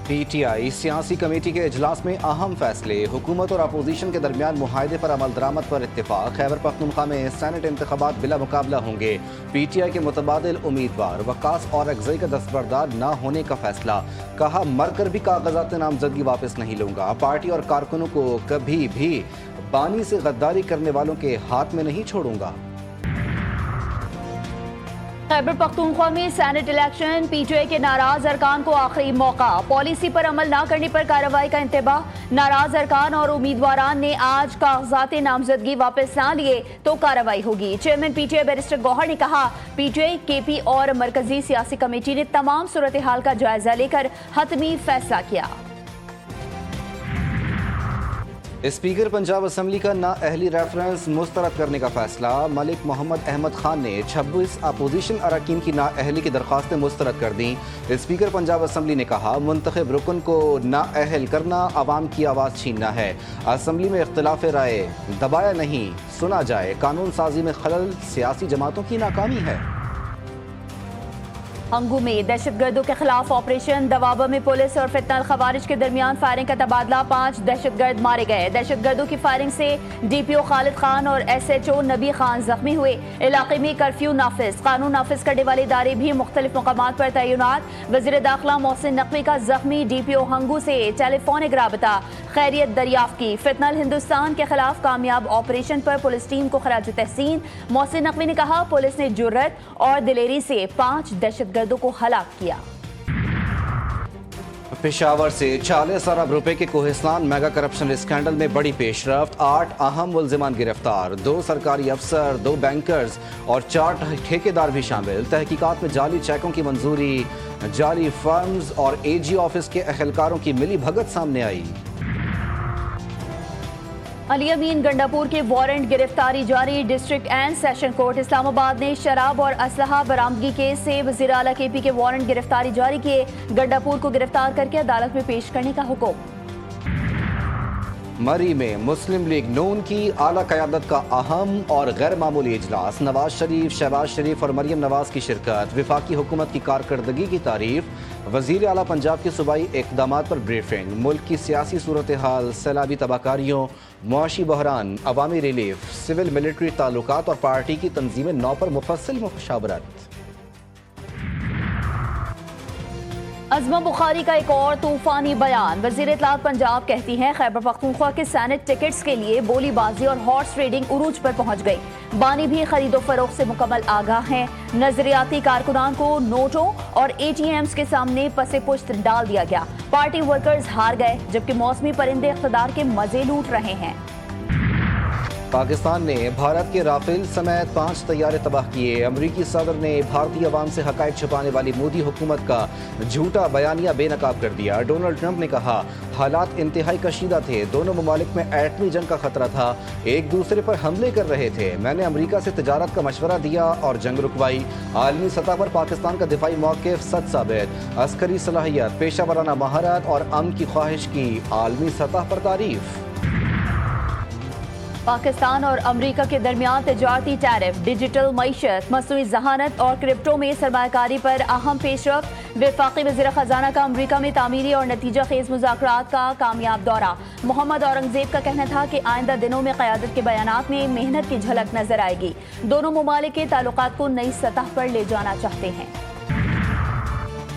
پی T آئی سیاسی committee کے اجلاس میں اہم فیصلے، حکومت اور اپوزیشن کے درمیان معاہدے پر عمل درآمد پر اتفاق، خیبر پختونخوا میں سینٹ انتخابات بلا مقابلہ ہوں گے، پی ٹی آئی کے متبادل امیدوار وقاص اور اکزئی کا دستبردار نہ ہونے کا فیصلہ، کہا مر کر بھی کاغذات نامزدگی واپس نہیں لوں گا، پارٹی اور کارکنوں کو کبھی بھی بانی سے غداری کرنے والوں کے ہاتھ میں نہیں چھوڑوں گا۔ خیبر پختونخوا میں سینٹ الیکشن، پی ٹی آئی کے ناراض ارکان کو آخری موقع، پالیسی پر عمل نہ کرنے پر کارروائی کا انتباہ، ناراض ارکان اور امیدواران نے آج کاغذات نامزدگی واپس نہ لیے تو کارروائی ہوگی۔ Chairman P T I barrister Gohar نے کہا پی ٹی آئی، کے پی اور مرکزی سیاسی کمیٹی نے تمام صورتحال کا جائزہ لے کر حتمی فیصلہ کیا۔ اسپیکر پنجاب اسمبلی کا نااہلی ریفرنس مسترد کرنے کا فیصلہ، ملک محمد احمد خان نے 26 اپوزیشن اراکین کی نااہلی کی درخواستیں مسترد کر دیں۔ اسپیکر پنجاب اسمبلی نے کہا منتخب رکن کو نااہل کرنا عوام کی آواز چھیننا ہے، اسمبلی میں اختلاف رائے دبایا نہیں، سنا جائے، قانون سازی میں خلل سیاسی جماعتوں کی ناکامی ہے۔ ہنگو میں دہشت گردوں کے خلاف آپریشن، دوابہ میں پولیس اور فتنہ الخوارج کے درمیان فائرنگ کا تبادلہ، 5 دہشت گرد مارے گئے، دہشت گردوں کی فائرنگ سے ڈی پی او خالد خان اور ایس ایچ او نبی خان زخمی ہوئے، علاقے میں کرفیو نافذ، قانون نافذ کرنے والے ادارے بھی مختلف مقامات پر تعینات، وزیر داخلہ محسن نقوی کا زخمی ڈی پی او ہنگو سے ٹیلی فونک رابطہ، خیریت دریافت کی، فتنہ الہندوستان کے خلاف کامیاب آپریشن پر پولیس ٹیم کو خراج تحسین، محسن نقوی نے کہا پولیس نے جرات اور دلیری سے 5 دہشت گردوں کو ہلاک کیا۔ پشاور سے 40 ارب روپے کے کوہستان میگا کرپشن اسکینڈل میں بڑی پیش رفت، 8 اہم ملزمان گرفتار، 2 سرکاری افسر، 2 بینکرز اور 4 ٹھیکیدار بھی شامل، تحقیقات میں جعلی چیکوں کی منظوری، جعلی فرمز اور اے جی آفس کے اہلکاروں کی ملی بھگت سامنے آئی۔ علی امین گنڈاپور کے وارنٹ گرفتاری جاری، ڈسٹرکٹ اینڈ سیشن کورٹ اسلام آباد نے شراب اور اسلحہ برآمدگی کیس سے وزیر اعلیٰ کے پی کے وارنٹ گرفتاری جاری کیے، گنڈاپور کو گرفتار کر کے عدالت میں پیش کرنے کا حکم۔ مری میں مسلم لیگ نون کی اعلیٰ قیادت کا اہم اور غیر معمولی اجلاس، نواز شریف، شہباز شریف اور مریم نواز کی شرکت، وفاقی حکومت کی کارکردگی کی تعریف، وزیر اعلیٰ پنجاب کے صوبائی اقدامات پر بریفنگ، ملک کی سیاسی صورتحال، سیلابی تباہ کاریوں، معاشی بحران، عوامی ریلیف، سول ملٹری تعلقات اور پارٹی کی تنظیم نو پر مفصل مشاورت۔ عظمہ بخاری کا ایک اور طوفانی بیان، وزیر اطلاعات پنجاب کہتی ہیں خیبر پختونخوا کے سینٹ ٹکٹس کے لیے بولی بازی اور ہارس ریڈنگ عروج پر پہنچ گئی، بانی بھی خرید و فروخت سے مکمل آگاہ ہیں، نظریاتی کارکنان کو نوٹوں اور اے ٹی ایمز کے سامنے پس پشت ڈال دیا گیا، پارٹی ورکرز ہار گئے جبکہ موسمی پرندے اقتدار کے مزے لوٹ رہے ہیں۔ پاکستان نے بھارت کے رافیل سمیت 5 طیارے تباہ کیے، امریکی صدر نے بھارتی عوام سے حقائق چھپانے والی مودی حکومت کا جھوٹا بیانیہ بے نقاب کر دیا، ڈونلڈ ٹرمپ نے کہا حالات انتہائی کشیدہ تھے، دونوں ممالک میں ایٹمی جنگ کا خطرہ تھا، ایک دوسرے پر حملے کر رہے تھے، میں نے امریکہ سے تجارت کا مشورہ دیا اور جنگ رکوائی، عالمی سطح پر پاکستان کا دفاعی موقف سچ ثابت، عسکری صلاحیت، پیشہ ورانہ مہارت اور امن کی خواہش کی عالمی سطح پر تعریف۔ پاکستان اور امریکہ کے درمیان تجارتی ٹیرف، ڈیجیٹل معیشت، مصنوعی ذہانت اور کرپٹو میں سرمایہ کاری پر اہم پیش رفت، وفاقی وزیر خزانہ کا امریکہ میں تعمیری اور نتیجہ خیز مذاکرات کا کامیاب دورہ، محمد اورنگزیب کا کہنا تھا کہ آئندہ دنوں میں قیادت کے بیانات میں محنت کی جھلک نظر آئے گی، دونوں ممالک کے تعلقات کو نئی سطح پر لے جانا چاہتے ہیں۔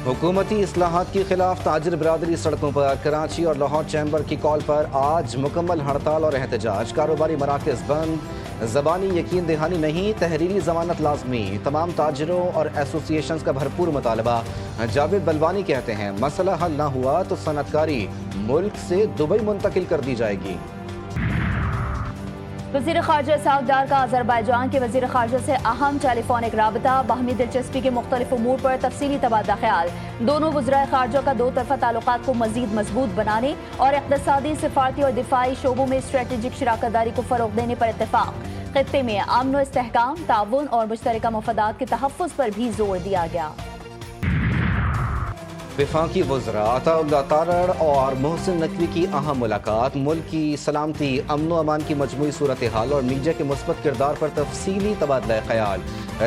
حکومتی اصلاحات کے خلاف تاجر برادری سڑکوں پر، کراچی اور لاہور چیمبر کی کال پر آج مکمل ہڑتال اور احتجاج، کاروباری مراکز بند، زبانی یقین دہانی نہیں، تحریری ضمانت لازمی، تمام تاجروں اور ایسوسی ایشنز کا بھرپور مطالبہ، جاوید بلوانی کہتے ہیں مسئلہ حل نہ ہوا تو صنعت کاری ملک سے دبئی منتقل کر دی جائے گی۔ وزیر خارجہ اسحاق ڈار کا آذربائیجان کے وزیر خارجہ سے اہم ٹیلی فونک رابطہ، باہمی دلچسپی کے مختلف امور پر تفصیلی تبادلہ خیال، دونوں وزرائے خارجہ کا 2 طرفہ تعلقات کو مزید مضبوط بنانے اور اقتصادی، سفارتی اور دفاعی شعبوں میں اسٹریٹجک شراکت داری کو فروغ دینے پر اتفاق، خطے میں امن و استحکام، تعاون اور مشترکہ مفادات کے تحفظ پر بھی زور دیا گیا۔ وفاقی وزراء عطا اللہ تارڑ اور محسن نقوی کی اہم ملاقات، ملک کی سلامتی، امن و امان کی مجموعی صورتحال اور میڈیا کے مثبت کردار پر تفصیلی تبادلہ خیال،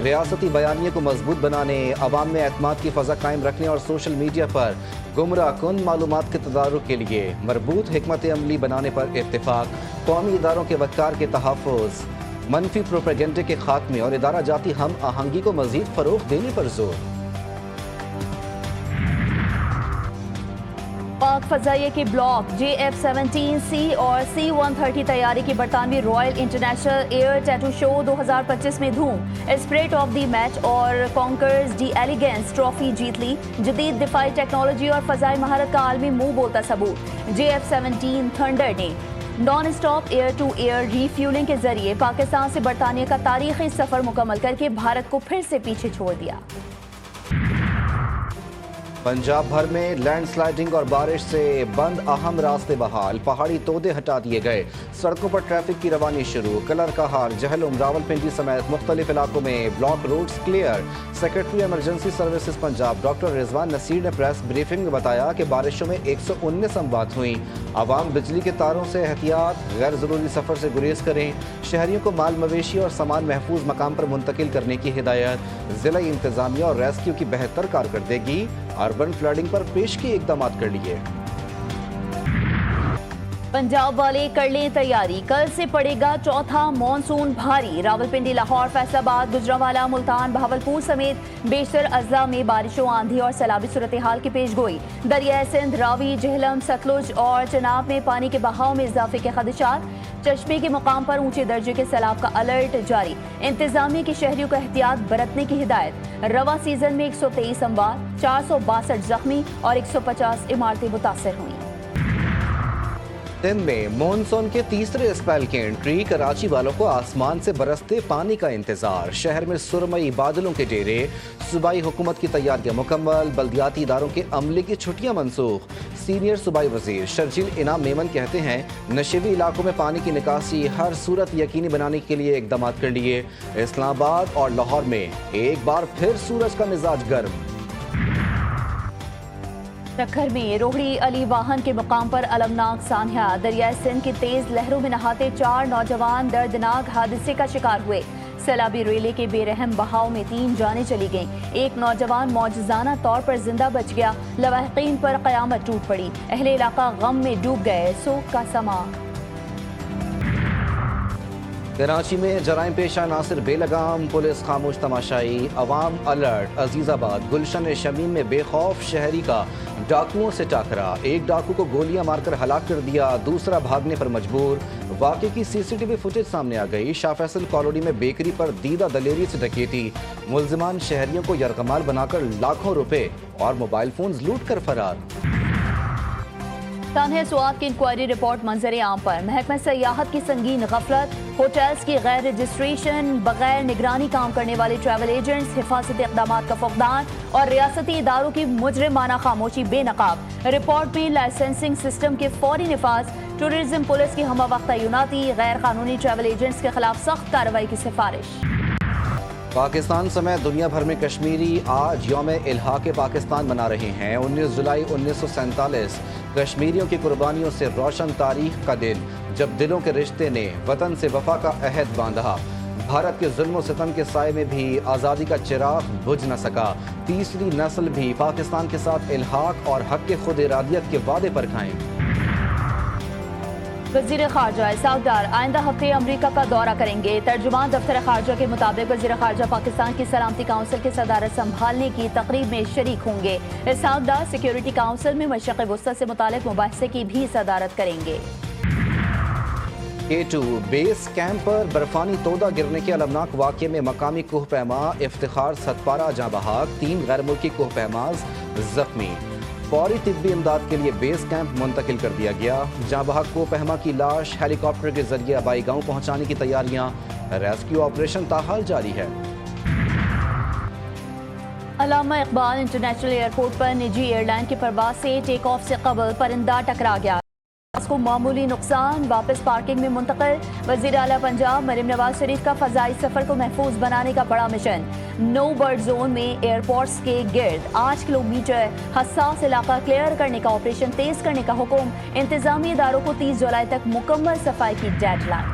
ریاستی بیانیے کو مضبوط بنانے، عوام میں اعتماد کی فضا قائم رکھنے اور سوشل میڈیا پر گمراہ کن معلومات کے تدارک کے لیے مربوط حکمت عملی بنانے پر اتفاق، قومی اداروں کے وقار کے تحفظ، منفی پروپیگنڈے کے خاتمے اور ادارہ جاتی ہم آہنگی کو مزید فروغ دینے پر زور۔ پاک فضائیہ کے بلاک JF-17C اور C-130 تیاری کی برطانوی رائل انٹرنیشنل ایئر ٹیٹو شو 2025 میں دھوم، اسپرٹ آف دی میچ اور کانکرز دی ایلیگنس ٹرافی جیت لی، جدید دفاعی ٹیکنالوجی اور فضائی مہارت کا عالمی منہ بولتا ثبوت۔ JF-17 تھنڈر نے non stop air to air refuelling کے ذریعے پاکستان سے برطانیہ کا تاریخی سفر مکمل کر کے بھارت کو پھر سے پیچھے چھوڑ دیا۔ پنجاب بھر میں لینڈ سلائیڈنگ اور بارش سے بند اہم راستے بحال، پہاڑی تودے ہٹا دیے گئے، سڑکوں پر ٹریفک کی روانی شروع، کلر کہار، جہلم، راولپنڈی سمیت مختلف علاقوں میں block roads clear. Secretary emergency services Punjab doctor Rizwan Naseer نے پریس بریفنگ میں بتایا کہ بارشوں میں 119 اموات ہوئیں، عوام بجلی کے تاروں سے احتیاط، غیر ضروری سفر سے گریز کریں، شہریوں کو مال مویشی اور سامان محفوظ مقام پر منتقل کرنے کی ہدایت، ضلعی انتظامیہ اور ریسکیو کی بہتر کارکردگی، اربن فلڈنگ پر پیشگی اقدامات کر لیے۔ پنجاب والے کر لیں تیاری، کل سے پڑے گا چوتھا مانسون بھاری، راولپنڈی، لاہور، فیصل آباد، گجرانوالہ، ملتان، بہاولپور سمیت بیشتر اضلاع میں بارشوں، آندھی اور سیلابی صورتحال کی پیش گوئی۔ دریائے سندھ، راوی، جہلم، ستلج اور چناب میں پانی کے بہاؤ میں اضافے کے خدشات، چشمے کے مقام پر اونچے درجے کے سیلاب کا الرٹ جاری، انتظامیہ کی شہریوں کو احتیاط برتنے کی ہدایت۔ رواں سیزن میں 123 اموات، 462 زخمی اور 150 عمارتیں متاثر ہوئیں۔ سندھ میں مونسون کے تیسرے اسپیل کی انٹری، کراچی والوں کو آسمان سے برستے پانی کا انتظار، شہر میں سرمئی بادلوں کے ڈیرے، صوبائی حکومت کی تیاریاں مکمل، بلدیاتی اداروں کے عملے کی چھٹیاں منسوخ۔ سینئر صوبائی وزیر شرجیل انعام میمن کہتے ہیں نشیبی علاقوں میں پانی کی نکاسی ہر صورت یقینی بنانے کے لیے اقدامات کر لیے۔ اسلام آباد اور لاہور میں ایک بار پھر سورج کا مزاج گرم۔ ٹکھر میں روہڑی علی واہن کے مقام پر المناک سانحہ، دریائے سندھ کی تیز لہروں میں نہاتے 4 نوجوان دردناک حادثے کا شکار ہوئے۔ سیلابی ریلے کے بے رحم بہاؤ میں 3 جانیں چلی گئیں، ایک نوجوان معجزانہ طور پر زندہ بچ گیا، لواحقین پر قیامت ٹوٹ پڑی، اہل علاقہ غم میں ڈوب گئے، سوگ کا سما۔ کراچی میں جرائم پیشہ ناصر بے لگام، پولیس خاموش تماشائی، عوام الرٹ۔ عزیز آباد گلشن شمیم میں بے خوف شہری کا ڈاکوؤں سے ٹاکرا، ایک ڈاکو کو گولیاں مار کر ہلاک کر دیا، دوسرا بھاگنے پر مجبور۔ واقعے کی CCTV فوٹیج سامنے آ گئی، شاہ فیصل کالونی میں بیکری پر دیدہ دلیری سے ڈکیتی، ملزمان شہریوں کو یرغمال بنا کر لاکھوں روپے اور موبائل فونز لوٹ کر فرار۔ تانحہ سوات کی انکوائری رپورٹ منظر عام پر، محکمہ سیاحت کی سنگین غفلت، ہوٹلز کی غیر رجسٹریشن، بغیر نگرانی کام کرنے والے ٹریول ایجنٹس، حفاظتی اقدامات کا فقدان اور ریاستی اداروں کی مجرمانہ خاموشی بے نقاب۔ رپورٹ میں لائسنسنگ سسٹم کے فوری نفاذ، ٹورزم پولیس کی ہمہ وقت تعیناتی، غیر قانونی ٹریول ایجنٹس کے خلاف سخت کارروائی کی سفارش۔ پاکستان سمیت دنیا بھر میں کشمیری آج یوم الحاق پاکستان منا رہے ہیں۔ 19 جولائی 1947 کشمیریوں کی قربانیوں سے روشن تاریخ کا دن، جب دلوں کے رشتے نے وطن سے وفا کا عہد باندھا۔ بھارت کے ظلم و ستم کے سائے میں بھی آزادی کا چراغ بجھ نہ سکا، تیسری نسل بھی پاکستان کے ساتھ الحاق اور حق خود ارادیت کے وعدے پر کھائیں۔ وزیر خارجہ اسحاق ڈار آئندہ ہفتے امریکہ کا دورہ کریں گے۔ ترجمان دفتر خارجہ کے مطابق وزیر خارجہ پاکستان کی سلامتی کونسل کی صدارت سنبھالنے کی تقریب میں شریک ہوں گے۔ اسحاق ڈار سیکیورٹی کونسل میں مشرق وسطی سے متعلق مباحثے کی بھی صدارت کریں گے۔ K2 بیس کیمپ پر برفانی تودہ گرنے کے المناک واقعے میں مقامی کوہ پیما افتخار ستپارہ جاں بحق، 3 غیر ملکی کوہ پیماز زخمی، فوری طبی امداد کے لیے بیس کیمپ منتقل کر دیا گیا۔ جاں بحق کوہ پیما کی لاش ہیلی کاپٹر کے ذریعے آبائی گاؤں پہنچانے کی تیاریاں، ریسکیو آپریشن تاحال جاری ہے۔ علامہ اقبال انٹرنیشنل ایئرپورٹ پر نجی ایئر لائن کی پرواز سے ٹیک آف سے قبل پرندہ ٹکرا گیا، اس کو معمولی نقصان، واپس پارکنگ میں منتقل۔ وزیر اعلیٰ پنجاب مریم نواز شریف کا فضائی سفر کو محفوظ بنانے کا بڑا مشن، نو برڈ زون میں ایئرپورٹس کے گرد 8 کلومیٹر حساس علاقہ کلیئر کرنے کا آپریشن تیز کرنے کا حکم، انتظامی اداروں کو 30 جولائی تک مکمل صفائی کی ڈیڈ لائن۔